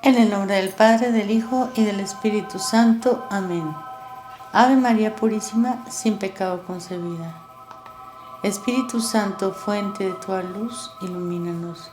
En el nombre del Padre, del Hijo y del Espíritu Santo. Amén. Ave María Purísima, sin pecado concebida. Espíritu Santo, fuente de toda luz, ilumínanos.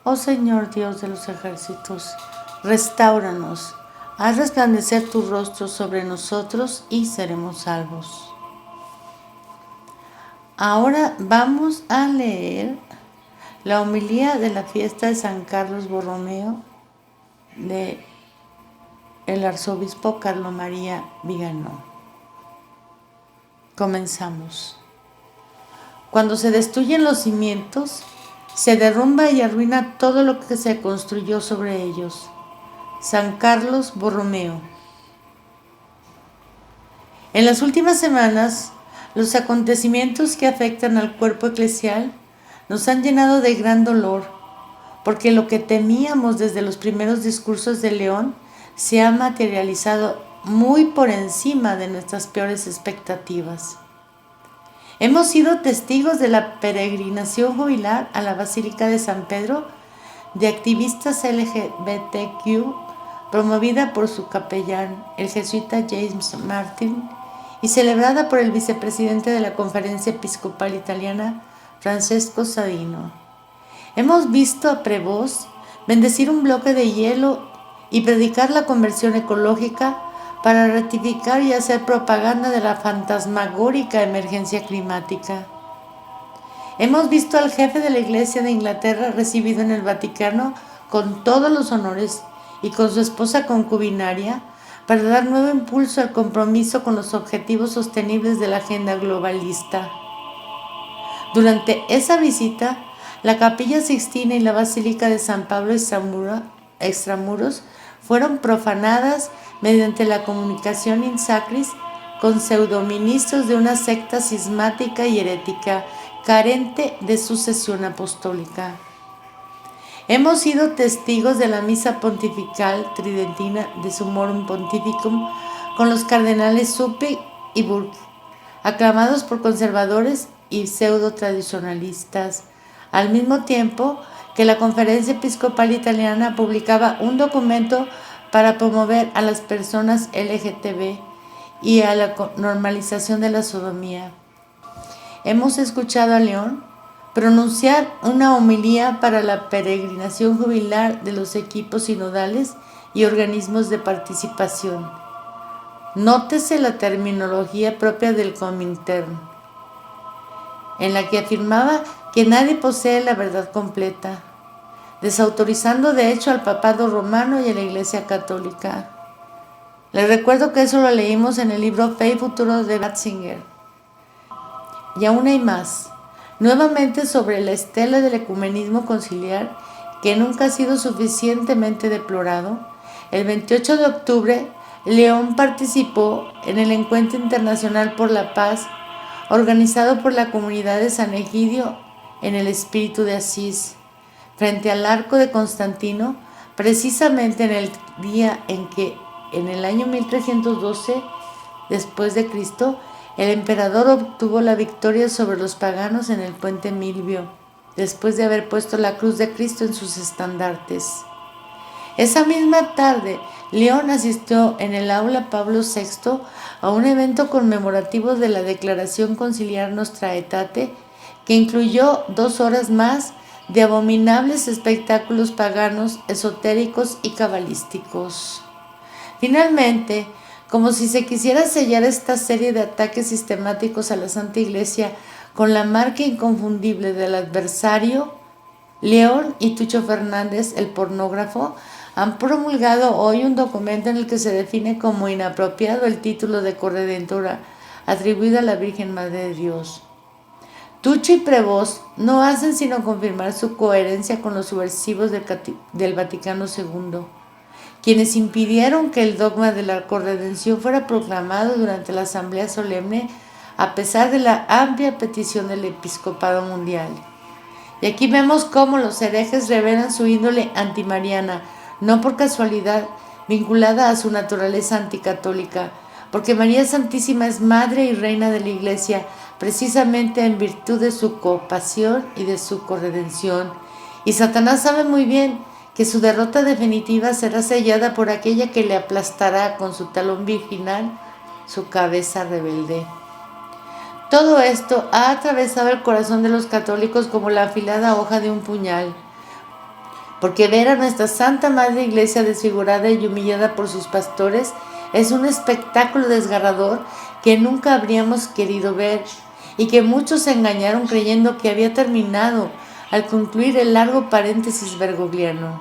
Oh Señor Dios de los ejércitos, restáuranos. Haz resplandecer tu rostro sobre nosotros y seremos salvos. Ahora vamos a leer la homilía de la fiesta de San Carlos Borromeo de el arzobispo Carlo María Viganò. Comenzamos. Cuando se destruyen los cimientos, se derrumba y arruina todo lo que se construyó sobre ellos. San Carlos Borromeo. En las últimas semanas, los acontecimientos que afectan al cuerpo eclesial nos han llenado de gran dolor, porque lo que temíamos desde los primeros discursos de León se ha materializado muy por encima de nuestras peores expectativas. Hemos sido testigos de la peregrinación jubilar a la Basílica de San Pedro de activistas LGBTQ promovida por su capellán, el jesuita James Martin, y celebrada por el vicepresidente de la Conferencia Episcopal Italiana, Francesco Savino. Hemos visto a Prevost bendecir un bloque de hielo y predicar la conversión ecológica para ratificar y hacer propaganda de la fantasmagórica emergencia climática. Hemos visto al jefe de la Iglesia de Inglaterra recibido en el Vaticano con todos los honores y con su esposa concubinaria para dar nuevo impulso al compromiso con los objetivos sostenibles de la agenda globalista. Durante esa visita, la Capilla Sixtina y la Basílica de San Pablo extramuros fueron profanadas mediante la comunicación in sacris con pseudoministros de una secta cismática y herética, carente de sucesión apostólica. Hemos sido testigos de la misa pontifical tridentina de Summorum Pontificum con los cardenales Zuppi y Burke, aclamados por conservadores y pseudo-tradicionalistas, al mismo tiempo que la Conferencia Episcopal Italiana publicaba un documento para promover a las personas LGTB y a la normalización de la sodomía. Hemos escuchado a León pronunciar una homilía para la peregrinación jubilar de los equipos sinodales y organismos de participación. Nótese la terminología propia del Comintern, en la que afirmaba que nadie posee la verdad completa, desautorizando de hecho al papado romano y a la Iglesia católica. Les recuerdo que eso lo leímos en el libro Fe y Futuro de Ratzinger. Y aún hay más, nuevamente sobre la estela del ecumenismo conciliar que nunca ha sido suficientemente deplorado. El 28 de octubre, León participó en el Encuentro Internacional por la Paz organizado por la comunidad de San Egidio en el Espíritu de Asís, frente al Arco de Constantino, precisamente en el día en que, en el año 1312 después de Cristo, el emperador obtuvo la victoria sobre los paganos en el puente Milvio, después de haber puesto la cruz de Cristo en sus estandartes. Esa misma tarde, León asistió en el aula Pablo VI a un evento conmemorativo de la Declaración Conciliar Nostra Aetate, que incluyó 2 horas más de abominables espectáculos paganos, esotéricos y cabalísticos. Finalmente, como si se quisiera sellar esta serie de ataques sistemáticos a la Santa Iglesia con la marca inconfundible del adversario, León y Tucho Fernández, el pornógrafo, han promulgado hoy un documento en el que se define como inapropiado el título de corredentora atribuido a la Virgen Madre de Dios. Tucho y Prevost no hacen sino confirmar su coherencia con los subversivos del Vaticano II, quienes impidieron que el dogma de la corredención fuera proclamado durante la Asamblea Solemne a pesar de la amplia petición del Episcopado Mundial. Y aquí vemos cómo los herejes revelan su índole antimariana, no por casualidad, vinculada a su naturaleza anticatólica, porque María Santísima es Madre y Reina de la Iglesia, precisamente en virtud de su compasión y de su corredención. Y Satanás sabe muy bien que su derrota definitiva será sellada por aquella que le aplastará con su talón virginal su cabeza rebelde. Todo esto ha atravesado el corazón de los católicos como la afilada hoja de un puñal, porque ver a nuestra Santa Madre Iglesia desfigurada y humillada por sus pastores es un espectáculo desgarrador que nunca habríamos querido ver y que muchos se engañaron creyendo que había terminado al concluir el largo paréntesis bergogliano.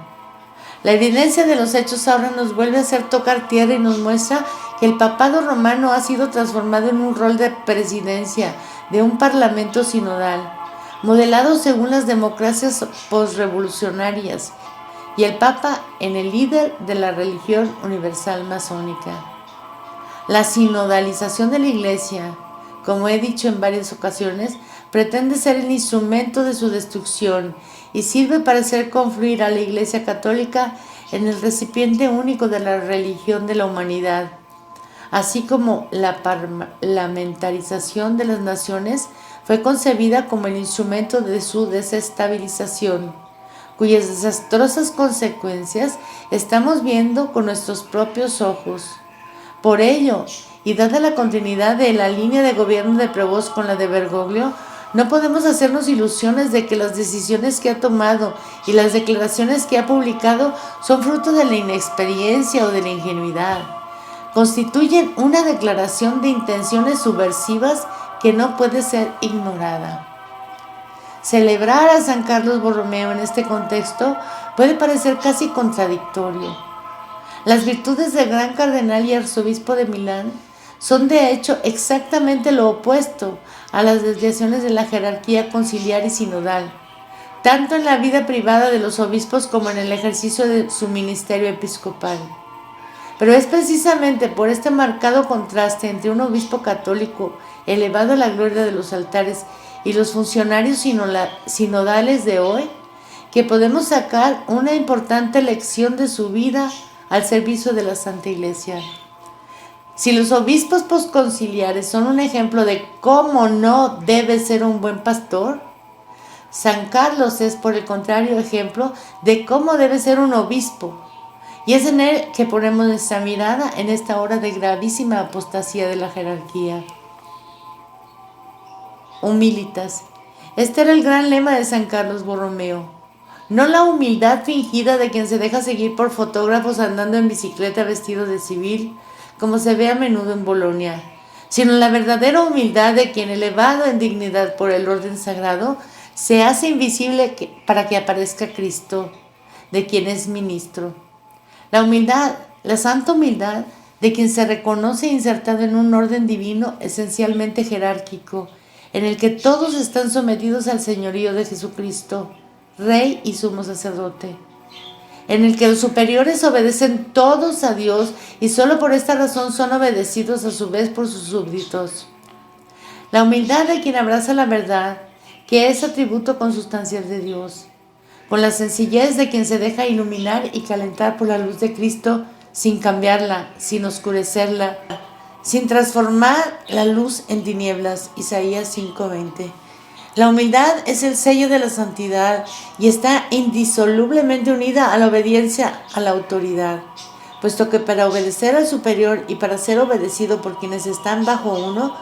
La evidencia de los hechos ahora nos vuelve a hacer tocar tierra y nos muestra que el papado romano ha sido transformado en un rol de presidencia de un parlamento sinodal, modelado según las democracias postrevolucionarias, y el Papa en el líder de la religión universal masónica. La sinodalización de la Iglesia, como he dicho en varias ocasiones, pretende ser el instrumento de su destrucción y sirve para hacer confluir a la Iglesia católica en el recipiente único de la religión de la humanidad, así como la parlamentarización de las naciones fue concebida como el instrumento de su desestabilización, cuyas desastrosas consecuencias estamos viendo con nuestros propios ojos. Por ello, y dada la continuidad de la línea de gobierno de Prevost con la de Bergoglio, no podemos hacernos ilusiones de que las decisiones que ha tomado y las declaraciones que ha publicado son fruto de la inexperiencia o de la ingenuidad. Constituyen una declaración de intenciones subversivas que no puede ser ignorada. Celebrar a San Carlos Borromeo en este contexto puede parecer casi contradictorio. Las virtudes del gran cardenal y arzobispo de Milán son de hecho exactamente lo opuesto a las desviaciones de la jerarquía conciliar y sinodal, tanto en la vida privada de los obispos como en el ejercicio de su ministerio episcopal. Pero es precisamente por este marcado contraste entre un obispo católico elevado a la gloria de los altares y los funcionarios sinodales de hoy que podemos sacar una importante lección de su vida al servicio de la Santa Iglesia. Si los obispos posconciliares son un ejemplo de cómo no debe ser un buen pastor, San Carlos es, por el contrario, ejemplo de cómo debe ser un obispo. Y es en él que ponemos nuestra mirada en esta hora de gravísima apostasía de la jerarquía. Humilitas. Este era el gran lema de San Carlos Borromeo. No la humildad fingida de quien se deja seguir por fotógrafos andando en bicicleta vestido de civil, como se ve a menudo en Bolonia, sino la verdadera humildad de quien, elevado en dignidad por el orden sagrado, se hace invisible para que aparezca Cristo, de quien es ministro. La humildad, la santa humildad de quien se reconoce insertado en un orden divino esencialmente jerárquico, en el que todos están sometidos al señorío de Jesucristo, Rey y sumo sacerdote, en el que los superiores obedecen todos a Dios y solo por esta razón son obedecidos a su vez por sus súbditos. La humildad de quien abraza la verdad, que es atributo consustancial de Dios, con la sencillez de quien se deja iluminar y calentar por la luz de Cristo sin cambiarla, sin oscurecerla, sin transformar la luz en tinieblas. Isaías 5:20. La humildad es el sello de la santidad y está indisolublemente unida a la obediencia a la autoridad, puesto que para obedecer al superior y para ser obedecido por quienes están bajo uno,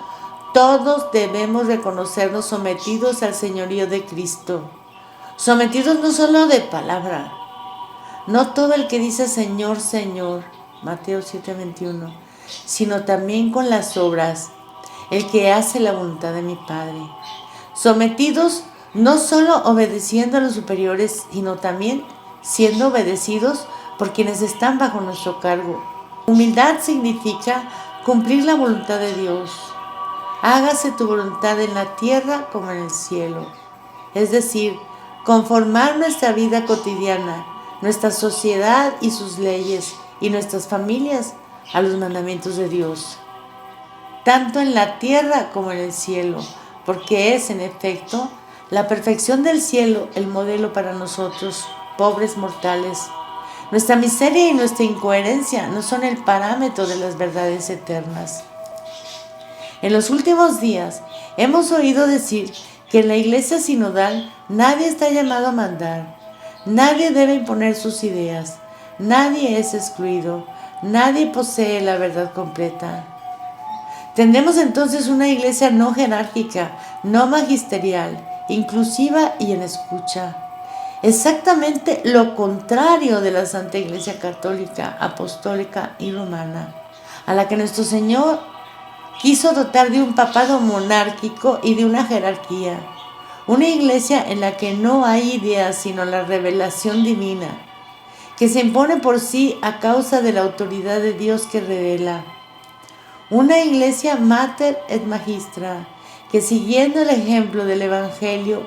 todos debemos reconocernos sometidos al señorío de Cristo. Sometidos no solo de palabra, no todo el que dice Señor, Señor, Mateo 7:21, sino también con las obras, el que hace la voluntad de mi Padre. Sometidos no solo obedeciendo a los superiores, sino también siendo obedecidos por quienes están bajo nuestro cargo. Humildad significa cumplir la voluntad de Dios. Hágase tu voluntad en la tierra como en el cielo. Es decir, conformar nuestra vida cotidiana, nuestra sociedad y sus leyes, y nuestras familias a los mandamientos de Dios, tanto en la tierra como en el cielo, porque es, en efecto, la perfección del cielo el modelo para nosotros, pobres mortales. Nuestra miseria y nuestra incoherencia no son el parámetro de las verdades eternas. En los últimos días hemos oído decir que en la Iglesia sinodal nadie está llamado a mandar. Nadie debe imponer sus ideas. Nadie es excluido. Nadie posee la verdad completa. Tendremos entonces una iglesia no jerárquica, no magisterial, inclusiva y en escucha. Exactamente lo contrario de la Santa Iglesia Católica, Apostólica y Romana, a la que nuestro Señor quiso dotar de un papado monárquico y de una jerarquía. Una iglesia en la que no hay ideas sino la revelación divina, que se impone por sí a causa de la autoridad de Dios que revela. Una iglesia mater et magistra, que siguiendo el ejemplo del Evangelio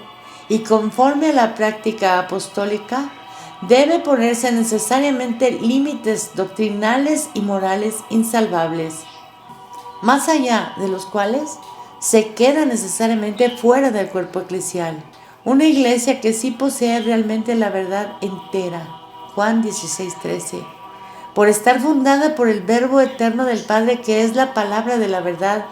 y conforme a la práctica apostólica, debe ponerse necesariamente límites doctrinales y morales insalvables, más allá de los cuales se queda necesariamente fuera del cuerpo eclesial. Una iglesia que sí posee realmente la verdad entera. Juan 16:13. Por estar fundada por el Verbo eterno del Padre, que es la palabra de la verdad,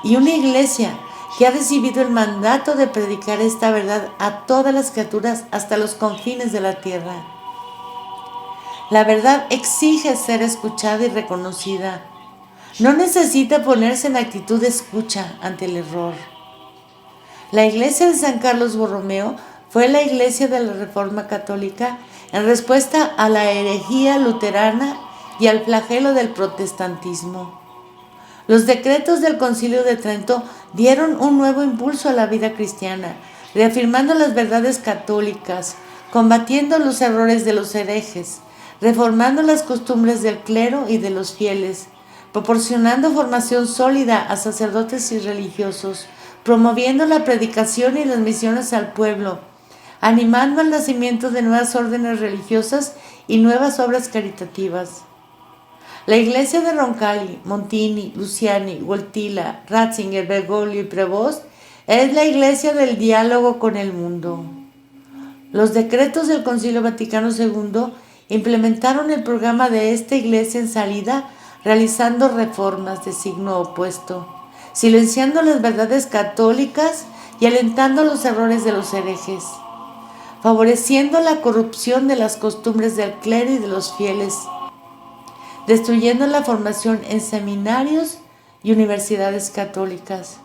y una iglesia que ha recibido el mandato de predicar esta verdad a todas las criaturas hasta los confines de la tierra. La verdad exige ser escuchada y reconocida. No necesita ponerse en actitud de escucha ante el error. La iglesia de San Carlos Borromeo fue la iglesia de la Reforma Católica en respuesta a la herejía luterana y al flagelo del protestantismo. Los decretos del Concilio de Trento dieron un nuevo impulso a la vida cristiana, reafirmando las verdades católicas, combatiendo los errores de los herejes, reformando las costumbres del clero y de los fieles, proporcionando formación sólida a sacerdotes y religiosos, promoviendo la predicación y las misiones al pueblo, animando al nacimiento de nuevas órdenes religiosas y nuevas obras caritativas. La iglesia de Roncalli, Montini, Luciani, Wojtyla, Ratzinger, Bergoglio y Prevost es la iglesia del diálogo con el mundo. Los decretos del Concilio Vaticano II implementaron el programa de esta iglesia en salida, realizando reformas de signo opuesto, silenciando las verdades católicas y alentando los errores de los herejes, favoreciendo la corrupción de las costumbres del clero y de los fieles, destruyendo la formación en seminarios y universidades católicas,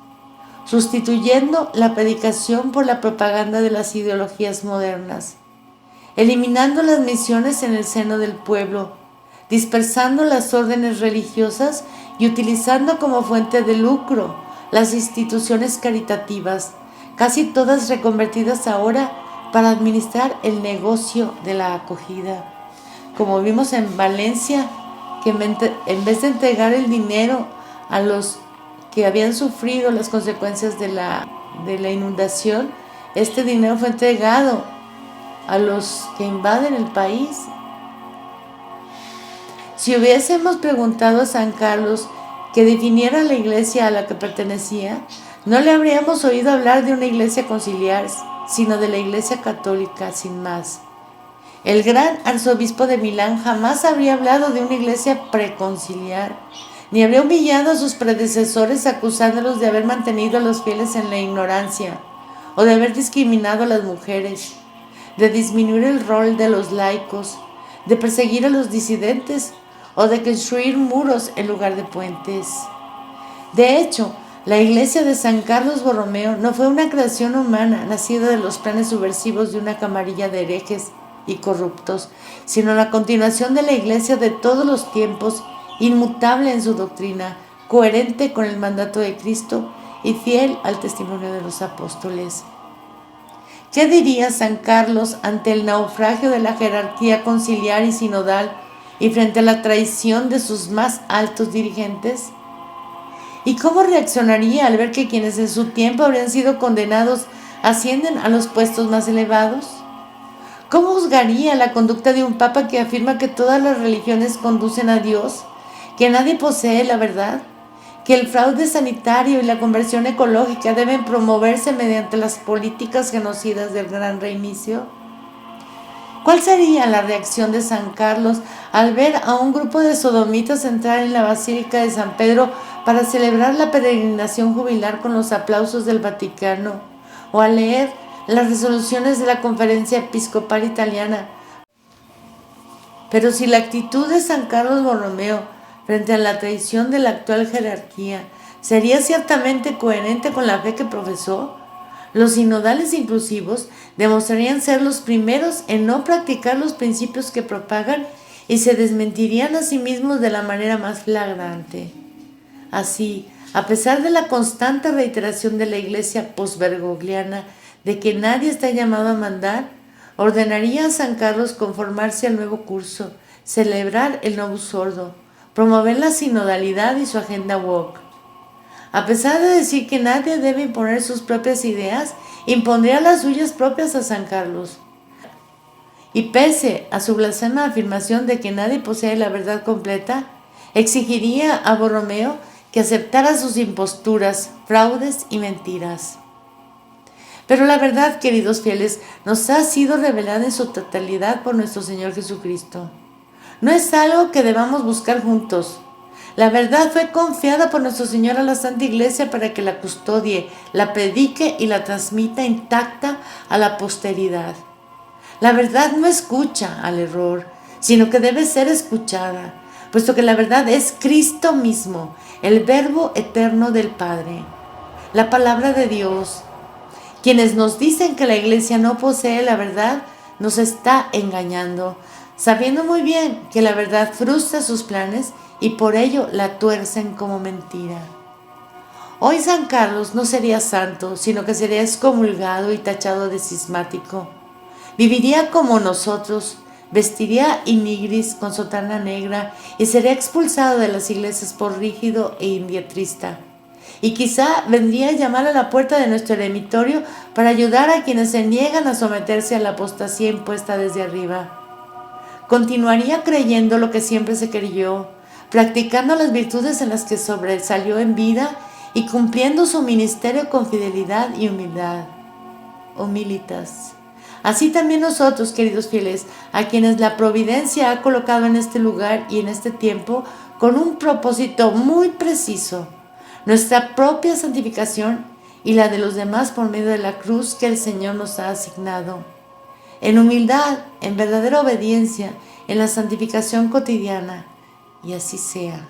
sustituyendo la predicación por la propaganda de las ideologías modernas, eliminando las misiones en el seno del pueblo, dispersando las órdenes religiosas y utilizando como fuente de lucro las instituciones caritativas, casi todas reconvertidas ahora para administrar el negocio de la acogida. Como vimos en Valencia, que en vez de entregar el dinero a los que habían sufrido las consecuencias de la inundación, este dinero fue entregado a los que invaden el país. Si hubiésemos preguntado a San Carlos que definiera la iglesia a la que pertenecía, no le habríamos oído hablar de una iglesia conciliar, sino de la iglesia católica, sin más. El gran arzobispo de Milán jamás habría hablado de una iglesia preconciliar, ni habría humillado a sus predecesores acusándolos de haber mantenido a los fieles en la ignorancia, o de haber discriminado a las mujeres, de disminuir el rol de los laicos, de perseguir a los disidentes, o de construir muros en lugar de puentes. De hecho, la iglesia de San Carlos Borromeo no fue una creación humana nacida de los planes subversivos de una camarilla de herejes y corruptos, sino la continuación de la iglesia de todos los tiempos, inmutable en su doctrina, coherente con el mandato de Cristo y fiel al testimonio de los apóstoles. ¿Qué diría San Carlos ante el naufragio de la jerarquía conciliar y sinodal y frente a la traición de sus más altos dirigentes? ¿Y cómo reaccionaría al ver que quienes en su tiempo habrían sido condenados ascienden a los puestos más elevados? ¿Cómo juzgaría la conducta de un papa que afirma que todas las religiones conducen a Dios, que nadie posee la verdad, que el fraude sanitario y la conversión ecológica deben promoverse mediante las políticas genocidas del gran reinicio? ¿Cuál sería la reacción de San Carlos al ver a un grupo de sodomitas entrar en la Basílica de San Pedro para celebrar la peregrinación jubilar con los aplausos del Vaticano, o al leer las resoluciones de la Conferencia Episcopal Italiana. Pero si la actitud de San Carlos Borromeo frente a la traición de la actual jerarquía sería ciertamente coherente con la fe que profesó, los sinodales inclusivos demostrarían ser los primeros en no practicar los principios que propagan y se desmentirían a sí mismos de la manera más flagrante. Así, a pesar de la constante reiteración de la Iglesia postbergogliana de que nadie está llamado a mandar, ordenaría a San Carlos conformarse al nuevo curso, celebrar el Novus Ordo, promover la sinodalidad y su agenda woke. A pesar de decir que nadie debe imponer sus propias ideas, impondría las suyas propias a San Carlos. Y pese a su blasfema afirmación de que nadie posee la verdad completa, exigiría a Borromeo que aceptara sus imposturas, fraudes y mentiras. Pero la verdad, queridos fieles, nos ha sido revelada en su totalidad por nuestro Señor Jesucristo. No es algo que debamos buscar juntos. La verdad fue confiada por nuestro Señor a la Santa Iglesia para que la custodie, la predique y la transmita intacta a la posteridad. La verdad no escucha al error, sino que debe ser escuchada, puesto que la verdad es Cristo mismo, el Verbo eterno del Padre, la palabra de Dios. Quienes nos dicen que la Iglesia no posee la verdad, nos está engañando, sabiendo muy bien que la verdad frustra sus planes y por ello la tuercen como mentira. Hoy San Carlos no sería santo, sino que sería excomulgado y tachado de cismático. Viviría como nosotros, vestiría in nigris con sotana negra y sería expulsado de las iglesias por rígido e indietrista. Y quizá vendría a llamar a la puerta de nuestro eremitorio para ayudar a quienes se niegan a someterse a la apostasía impuesta desde arriba. Continuaría creyendo lo que siempre se creyó, practicando las virtudes en las que sobresalió en vida y cumpliendo su ministerio con fidelidad y humildad. Humilitas. Así también nosotros, queridos fieles, a quienes la providencia ha colocado en este lugar y en este tiempo con un propósito muy preciso, nuestra propia santificación y la de los demás por medio de la cruz que el Señor nos ha asignado. En humildad, en verdadera obediencia, en la santificación cotidiana, y así sea.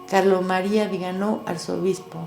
Carlo María Viganò, arzobispo.